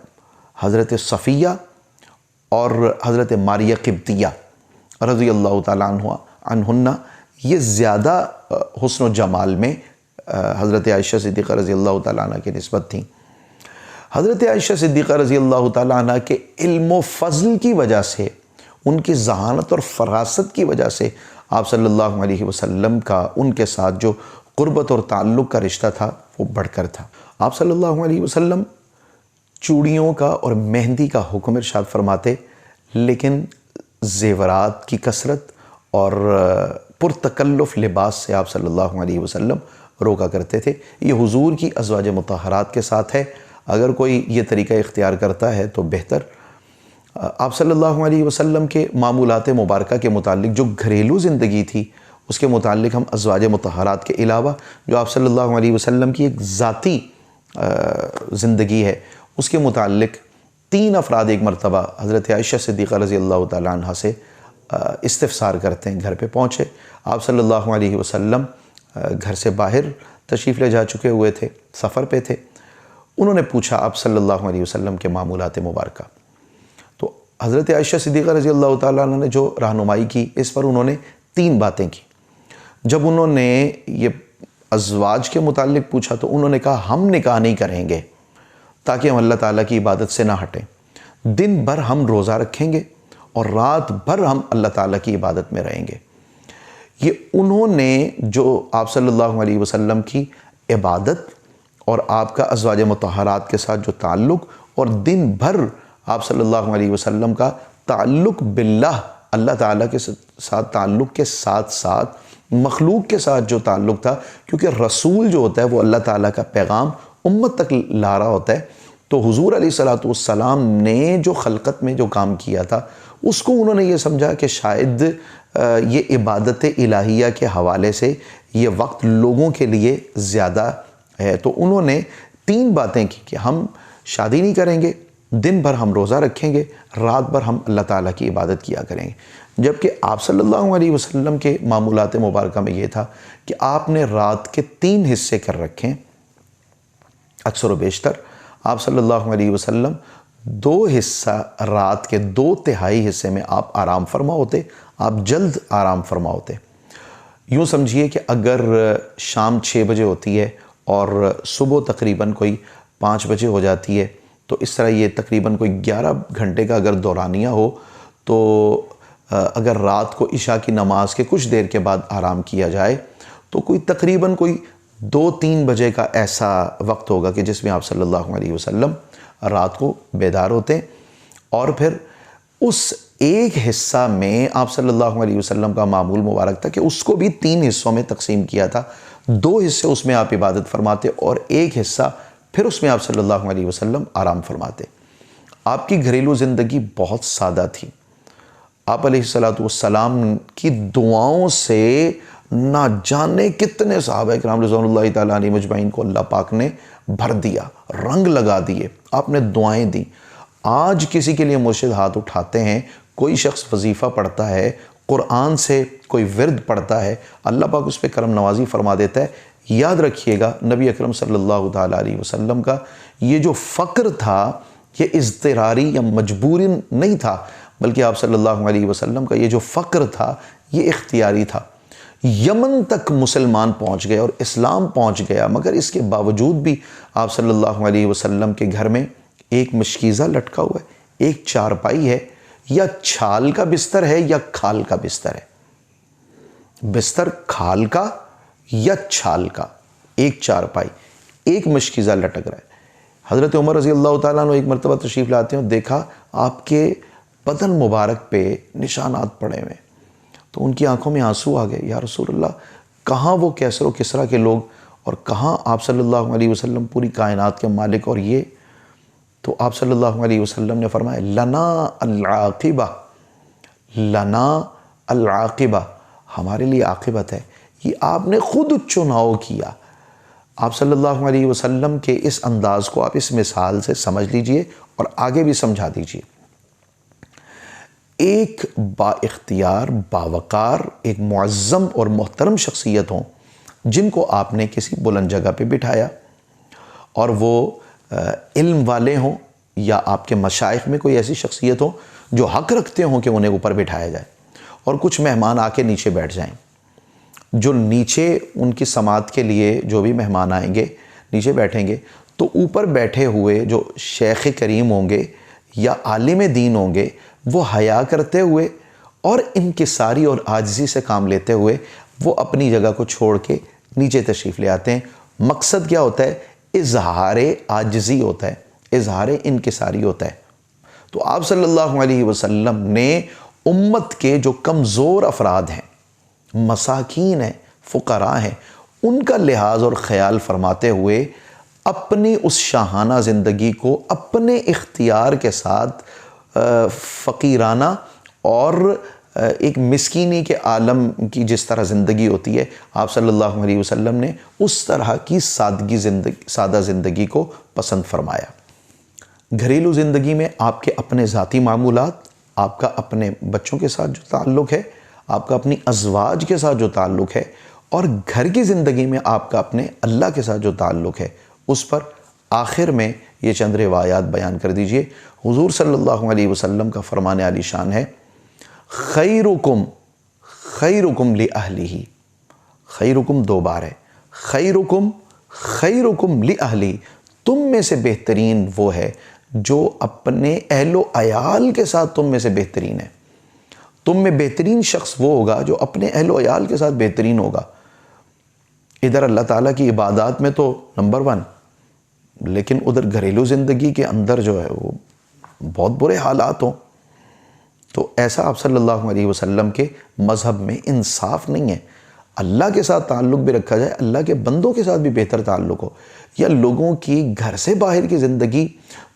Speaker 1: حضرت صفیہ اور حضرت ماریہ قبطیہ رضی اللہ تعالیٰ عنہن یہ زیادہ حسن و جمال میں حضرت عائشہ صدیقہ رضی اللہ تعالیٰ عنہ کی نسبت تھیں۔ حضرت عائشہ صدیقہ رضی اللہ تعالیٰ عنہ کے علم و فضل کی وجہ سے، ان کی ذہانت اور فراست کی وجہ سے آپ صلی اللہ علیہ وسلم کا ان کے ساتھ جو قربت اور تعلق کا رشتہ تھا وہ بڑھ کر تھا۔ آپ صلی اللہ علیہ وسلم چوڑیوں کا اور مہندی کا حکم ارشاد فرماتے، لیکن زیورات کی کثرت اور پرتکلف لباس سے آپ صلی اللہ علیہ وسلم روکا کرتے تھے۔ یہ حضور کی ازواج مطہرات کے ساتھ ہے، اگر کوئی یہ طریقہ اختیار کرتا ہے تو بہتر۔ آپ صلی اللہ علیہ وسلم کے معمولات مبارکہ کے متعلق جو گھریلو زندگی تھی اس کے متعلق ہم ازواج مطہرات کے علاوہ جو آپ صلی اللہ علیہ وسلم کی ایک ذاتی زندگی ہے اس کے متعلق 3 افراد ایک مرتبہ حضرت عائشہ صدیقہ رضی اللہ تعالیٰ عنہ سے استفسار کرتے ہیں۔ گھر پہ پہنچے، آپ صلی اللہ علیہ وسلم گھر سے باہر تشریف لے جا چکے ہوئے تھے، سفر پہ تھے۔ انہوں نے پوچھا آپ صلی اللہ علیہ وسلم کے معمولات مبارکہ، تو حضرت عائشہ صدیقہ رضی اللہ تعالیٰ عنہ نے جو رہنمائی کی اس پر انہوں نے 3 باتیں کی۔ جب انہوں نے یہ ازواج کے متعلق پوچھا تو انہوں نے کہا ہم نکاح نہیں کریں گے تاکہ ہم اللہ تعالیٰ کی عبادت سے نہ ہٹیں، دن بھر ہم روزہ رکھیں گے اور رات بھر ہم اللہ تعالیٰ کی عبادت میں رہیں گے۔ یہ انہوں نے جو آپ صلی اللہ علیہ وسلم کی عبادت اور آپ کا ازواج مطہرات کے ساتھ جو تعلق اور دن بھر آپ صلی اللہ علیہ وسلم کا تعلق باللہ، اللہ تعالیٰ کے ساتھ تعلق کے ساتھ ساتھ مخلوق کے ساتھ جو تعلق تھا، کیونکہ رسول جو ہوتا ہے وہ اللہ تعالیٰ کا پیغام امت تک لا رہا ہوتا ہے، تو حضور علیہ السلام نے جو خلقت میں جو کام کیا تھا اس کو انہوں نے یہ سمجھا کہ شاید یہ عبادت الہیہ کے حوالے سے یہ وقت لوگوں کے لیے زیادہ ہے، تو انہوں نے 3 باتیں کی کہ ہم شادی نہیں کریں گے، دن بھر ہم روزہ رکھیں گے، رات بھر ہم اللہ تعالیٰ کی عبادت کیا کریں گے۔ جبکہ آپ صلی اللہ علیہ وسلم کے معمولات مبارکہ میں یہ تھا کہ آپ نے رات کے 3 حصے کر رکھیں، اکثر و بیشتر آپ صلی اللہ علیہ وسلم 2 حصہ رات کے 2 تہائی حصے میں آپ آرام فرما ہوتے، آپ جلد آرام فرما ہوتے۔ یوں سمجھیے کہ اگر شام 6 بجے ہوتی ہے اور صبح تقریباً کوئی 5 بجے ہو جاتی ہے، تو اس طرح یہ تقریباً کوئی 11 گھنٹے کا اگر دورانیہ ہو، تو اگر رات کو عشاء کی نماز کے کچھ دیر کے بعد آرام کیا جائے تو کوئی تقریباً کوئی 2-3 بجے کا ایسا وقت ہوگا کہ جس میں آپ صلی اللہ علیہ وسلم رات کو بیدار ہوتے ہیں، اور پھر اس ایک حصہ میں آپ صلی اللہ علیہ وسلم کا معمول مبارک تھا کہ اس کو بھی 3 حصوں میں تقسیم کیا تھا. 2 حصے اس میں آپ عبادت فرماتے اور ایک حصہ پھر اس میں آپ صلی اللہ علیہ وسلم آرام فرماتے. آپ کی گھریلو زندگی بہت سادہ تھی. آپ علیہ السلام کی دعاؤں سے نہ جانے کتنے صحابہ کرام رضوان اللہ تعالیٰ علیہ مجمعین کو اللہ پاک نے بھر دیا، رنگ لگا دیے، آپ نے دعائیں دی. آج کسی کے لیے مرشد ہاتھ اٹھاتے ہیں، کوئی شخص وظیفہ پڑھتا ہے، قرآن سے کوئی ورد پڑھتا ہے، اللہ پاک اس پہ کرم نوازی فرما دیتا ہے. یاد رکھیے گا نبی اکرم صلی اللہ تعالیٰ علیہ وسلم کا یہ جو فقر تھا یہ اضطراری یا مجبوری نہیں تھا، بلکہ آپ صلی اللہ علیہ وسلم کا یہ جو فقر تھا یہ اختیاری تھا. یمن تک مسلمان پہنچ گئے اور اسلام پہنچ گیا، مگر اس کے باوجود بھی آپ صلی اللہ علیہ وسلم کے گھر میں ایک مشکیزہ لٹکا ہوا ہے، ایک چارپائی ہے، یا چھال کا بستر ہے یا کھال کا بستر ہے. بستر کھال کا یا چھال کا، ایک چارپائی، ایک مشکیزہ لٹک رہا ہے. حضرت عمر رضی اللہ تعالیٰ عنہ ایک مرتبہ تشریف لاتے ہیں اور دیکھا آپ کے بدن مبارک پہ نشانات پڑے ہوئے، تو ان کی آنکھوں میں آنسو آ گئے. یا رسول اللہ، کہاں وہ کیسر و کسرا کے لوگ اور کہاں آپ صلی اللہ علیہ وسلم پوری کائنات کے مالک؟ اور یہ تو آپ صلی اللہ علیہ وسلم نے فرمایا لنا العاقبہ، لنا العاقبہ، ہمارے لیے عاقبت ہے. یہ آپ نے خود چناؤ کیا. آپ صلی اللہ علیہ وسلم کے اس انداز کو آپ اس مثال سے سمجھ لیجئے اور آگے بھی سمجھا دیجئے. ایک با اختیار، باوقار، ایک معظم اور محترم شخصیت ہوں جن کو آپ نے کسی بلند جگہ پہ بٹھایا، اور وہ علم والے ہوں یا آپ کے مشائخ میں کوئی ایسی شخصیت ہو جو حق رکھتے ہوں کہ انہیں اوپر بٹھایا جائے، اور کچھ مہمان آ کے نیچے بیٹھ جائیں. جو نیچے ان کی سماعت کے لیے جو بھی مہمان آئیں گے نیچے بیٹھیں گے، تو اوپر بیٹھے ہوئے جو شیخ کریم ہوں گے یا عالم دین ہوں گے وہ حیا کرتے ہوئے اور انکساری اور عاجزی سے کام لیتے ہوئے وہ اپنی جگہ کو چھوڑ کے نیچے تشریف لے آتے ہیں. مقصد کیا ہوتا ہے؟ اظہار عاجزی ہوتا ہے، اظہار انکساری ہوتا ہے. تو آپ صلی اللہ علیہ وسلم نے امت کے جو کمزور افراد ہیں، مساکین ہیں، فقراء ہیں، ان کا لحاظ اور خیال فرماتے ہوئے اپنی اس شاہانہ زندگی کو اپنے اختیار کے ساتھ فقیرانہ اور ایک مسکینی کے عالم کی جس طرح زندگی ہوتی ہے، آپ صلی اللہ علیہ وسلم نے اس طرح کی سادہ زندگی کو پسند فرمایا. گھریلو زندگی میں آپ کے اپنے ذاتی معمولات، آپ کا اپنے بچوں کے ساتھ جو تعلق ہے، آپ کا اپنی ازواج کے ساتھ جو تعلق ہے، اور گھر کی زندگی میں آپ کا اپنے اللہ کے ساتھ جو تعلق ہے، اس پر آخر میں یہ چند روایات بیان کر دیجئے. حضور صلی اللہ علیہ وسلم کا فرمان عالی شان ہے، خیرکم خیرکم لأہلہ. خیرکم 2 بار ہے. خیرکم خیرکم لأہلہ، تم میں سے بہترین وہ ہے جو اپنے اہل و عیال کے ساتھ تم میں سے بہترین ہے. تم میں بہترین شخص وہ ہوگا جو اپنے اہل و عیال کے ساتھ بہترین ہوگا. ادھر اللہ تعالیٰ کی عبادات میں تو نمبر 1، لیکن ادھر گھریلو زندگی کے اندر جو ہے وہ بہت برے حالات ہوں. تو ایسا آپ صلی اللہ علیہ وسلم کے مذہب میں انصاف نہیں ہے. اللہ کے ساتھ تعلق بھی رکھا جائے، اللہ کے بندوں کے ساتھ بھی بہتر تعلق ہو. یا لوگوں کی گھر سے باہر کی زندگی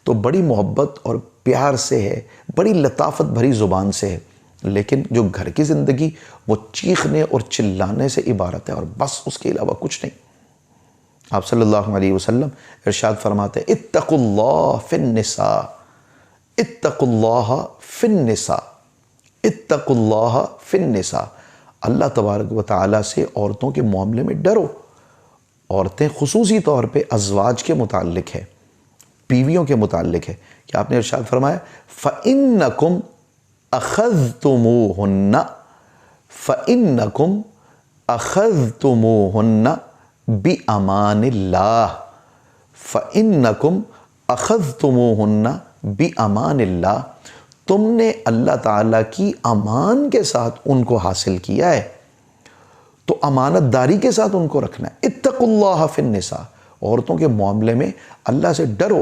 Speaker 1: تو بڑی محبت اور پیار سے ہے، بڑی لطافت بھری زبان سے ہے، لیکن جو گھر کی زندگی وہ چیخنے اور چلانے سے عبارت ہے اور بس، اس کے علاوہ کچھ نہیں. آپ صلی اللہ علیہ وسلم ارشاد فرماتے ہیں اتقوا اللہ فی النساء، اتقوا اللہ فی النساء، اتقوا اللہ فی النساء. اللہ تبارک و تعالیٰ سے عورتوں کے معاملے میں ڈرو. عورتیں خصوصی طور پہ ازواج کے متعلق ہے، بیویوں کے متعلق ہے کہ آپ نے ارشاد فرمایا فَإِنَّكُمْ أَخَذْتُمُوهُنَّ فَإِنَّكُمْ اخذتموہن بِأَمَانِ اللَّهِ فَإِنَّكُمْ اخذتموہن بِأَمَانِ اللَّهِ، تم نے اللہ تعالیٰ کی امان کے ساتھ ان کو حاصل کیا ہے، تو امانت داری کے ساتھ ان کو رکھنا ہے۔ اتقوا اللہ فی النساء، عورتوں کے معاملے میں اللہ سے ڈرو،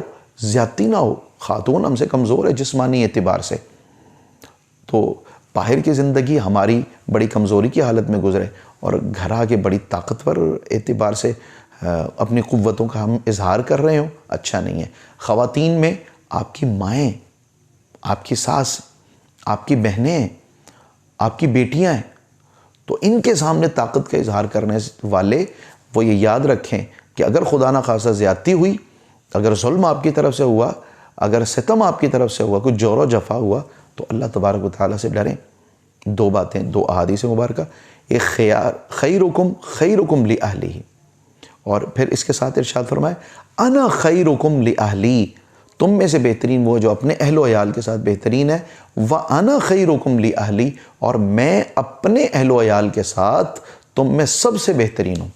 Speaker 1: زیادتی نہ ہو۔ خاتون ہم سے کمزور ہے جسمانی اعتبار سے، تو باہر کی زندگی ہماری بڑی کمزوری کی حالت میں گزرے اور گھر آ کے بڑی طاقتور اعتبار سے اپنی قوتوں کا ہم اظہار کر رہے ہوں، اچھا نہیں ہے۔ خواتین میں آپ کی مائیں، آپ کی ساس، آپ کی بہنیں، آپ کی بیٹیاں ہیں، تو ان کے سامنے طاقت کا اظہار کرنے والے وہ یہ یاد رکھیں کہ اگر خدا نہ خواستہ زیادتی ہوئی، اگر ظلم آپ کی طرف سے ہوا، اگر ستم آپ کی طرف سے ہوا، کوئی جور و جفا ہوا، تو اللہ تبارک و تعالیٰ سے ڈریں۔ دو باتیں، دو احادیث مبارکہ، ایک خیرکم خیرکم لأہلہ، اور پھر اس کے ساتھ ارشاد فرمائے انا خیرکم لأہلی، تم میں سے بہترین وہ جو اپنے اہل و عیال کے ساتھ بہترین ہے، وَأَنَا خَيْرُكُمْ لِأَهْلِي، اور میں اپنے اہل و عیال کے ساتھ تم میں سب سے بہترین ہوں۔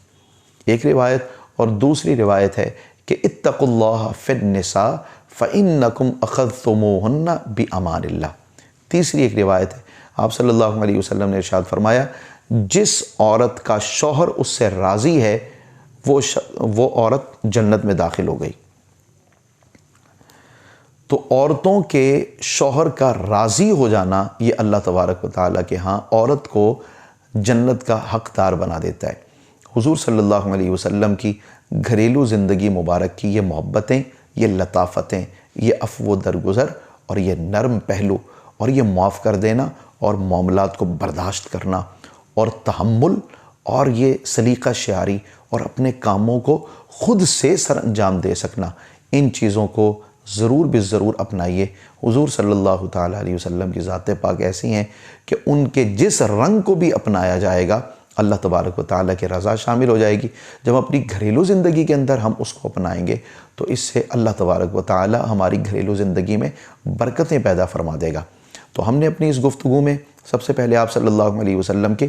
Speaker 1: ایک روایت، اور دوسری روایت ہے کہ اتقوا اللہ فی النساء فَإِنَّكُمْ أَخَذْتُمُوهُنَّ بِأَمَانِ اللَّهِ۔ تیسری ایک روایت ہے، آپ صلی اللہ علیہ وسلم نے ارشاد فرمایا جس عورت کا شوہر اس سے راضی ہے وہ عورت جنت میں داخل ہو گئی۔ تو عورتوں کے شوہر کا راضی ہو جانا یہ اللہ تبارک و تعالیٰ کے ہاں عورت کو جنت کا حقدار بنا دیتا ہے۔ حضور صلی اللہ علیہ وسلم کی گھریلو زندگی مبارک کی یہ محبتیں، یہ لطافتیں، یہ عفو و درگزر اور یہ نرم پہلو اور یہ معاف کر دینا اور معاملات کو برداشت کرنا اور تحمل اور یہ سلیقہ شعاری اور اپنے کاموں کو خود سے سر انجام دے سکنا، ان چیزوں کو ضرور ضرور اپنائیے۔ حضور صلی اللہ تعالیٰ علیہ وسلم کی ذات پاک ایسی ہیں کہ ان کے جس رنگ کو بھی اپنایا جائے گا اللہ تبارک و تعالیٰ کی رضا شامل ہو جائے گی۔ جب اپنی گھریلو زندگی کے اندر ہم اس کو اپنائیں گے تو اس سے اللہ تبارک و تعالیٰ ہماری گھریلو زندگی میں برکتیں پیدا فرما دے گا۔ تو ہم نے اپنی اس گفتگو میں سب سے پہلے آپ صلی اللہ علیہ وسلم کے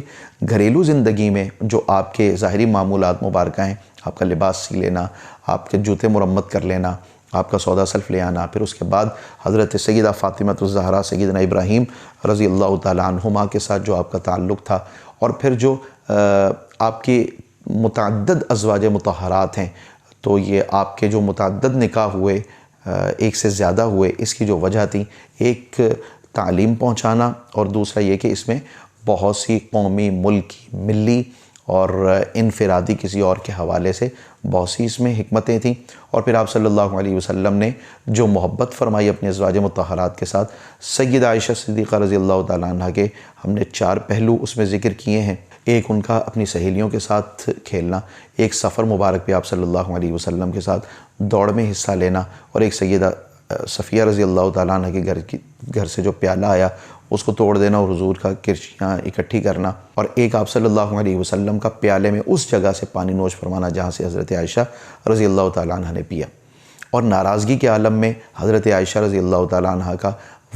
Speaker 1: گھریلو زندگی میں جو آپ کے ظاہری معمولات مبارکہ ہیں، آپ کا لباس سی لینا، آپ کے جوتے مرمت کر لینا، آپ کا سودا سلف لے آنا، پھر اس کے بعد حضرت سیدہ فاطمہ الزہرا، سیدنا ابراہیم رضی اللہ تعالیٰ عنہما کے ساتھ جو آپ کا تعلق تھا، اور پھر جو آپ کے متعدد ازواج مطہرات ہیں، تو یہ آپ کے جو متعدد نکاح ہوئے، ایک سے زیادہ ہوئے، اس کی جو وجہ تھی، ایک تعلیم پہنچانا اور دوسرا یہ کہ اس میں بہت سی قومی، ملکی، ملی اور انفرادی کسی اور کے حوالے سے بہت سی اس میں حکمتیں تھیں، اور پھر آپ صلی اللہ علیہ وسلم نے جو محبت فرمائی اپنے ازواج مطہرات کے ساتھ۔ سیدہ عائشہ صدیقہ رضی اللہ تعالیٰ عنہ کے ہم نے 4 پہلو اس میں ذکر کیے ہیں۔ ایک ان کا اپنی سہیلیوں کے ساتھ کھیلنا، ایک سفر مبارک پہ آپ صلی اللہ علیہ وسلم کے ساتھ دوڑ میں حصہ لینا، اور ایک سیدہ صفیہ رضی اللہ تعالیٰ عنہ کے گھر سے جو پیالہ آیا اس کو توڑ دینا اور حضور کا کرشیاں اکٹھی کرنا، اور ایک آپ صلی اللہ علیہ وسلم کا پیالے میں اس جگہ سے پانی نوش فرمانا جہاں سے حضرت عائشہ رضی اللہ تعالیٰ عنہ نے پیا، اور ناراضگی کے عالم میں حضرت عائشہ رضی اللہ تعالیٰ عنہ کا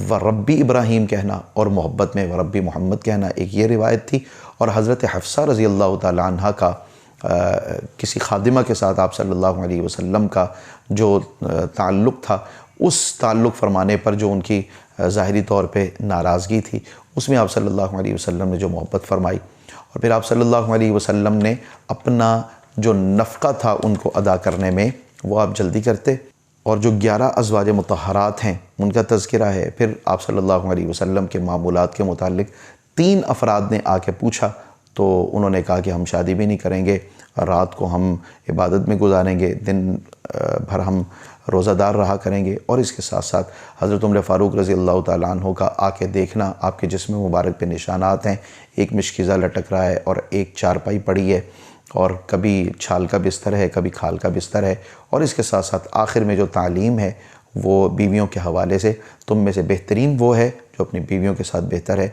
Speaker 1: وربی ابراہیم کہنا اور محبت میں وربی محمد کہنا، ایک یہ روایت تھی، اور حضرت حفصہ رضی اللہ تعالیٰ عنہ کا کسی خادمہ کے ساتھ آپ صلی اللہ علیہ وسلم کا جو تعلق تھا، اس تعلق فرمانے پر جو ان کی ظاہری طور پہ ناراضگی تھی، اس میں آپ صلی اللہ علیہ وسلم نے جو محبت فرمائی، اور پھر آپ صلی اللہ علیہ وسلم نے اپنا جو نفقہ تھا ان کو ادا کرنے میں وہ آپ جلدی کرتے، اور جو 11 ازواج مطہرات ہیں ان کا تذکرہ ہے۔ پھر آپ صلی اللہ علیہ وسلم کے معمولات کے متعلق 3 افراد نے آ کے پوچھا، تو انہوں نے کہا کہ ہم شادی بھی نہیں کریں گے، رات کو ہم عبادت میں گزاریں گے، دن بھر ہم روزہ دار رہا کریں گے، اور اس کے ساتھ ساتھ حضرت عمر فاروق رضی اللہ تعالیٰ عنہ کا آ کے دیکھنا، آپ کے جسم مبارک پہ نشانات ہیں، ایک مشکیزہ لٹک رہا ہے اور ایک چارپائی پڑی ہے، اور کبھی چھال کا بستر ہے، کبھی کھال کا بستر ہے، اور اس کے ساتھ ساتھ آخر میں جو تعلیم ہے وہ بیویوں کے حوالے سے تم میں سے بہترین وہ ہے جو اپنی بیویوں کے ساتھ بہتر ہے۔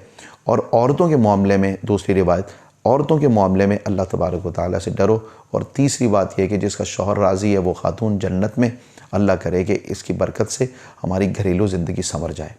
Speaker 1: اور عورتوں کے معاملے میں دوسری روایت، عورتوں کے معاملے میں اللہ تبارک و تعالیٰ سے ڈرو، اور تیسری بات یہ کہ جس کا شوہر راضی ہے وہ خاتون جنت میں، اللہ کرے کہ اس کی برکت سے ہماری گھریلو زندگی سنور جائے۔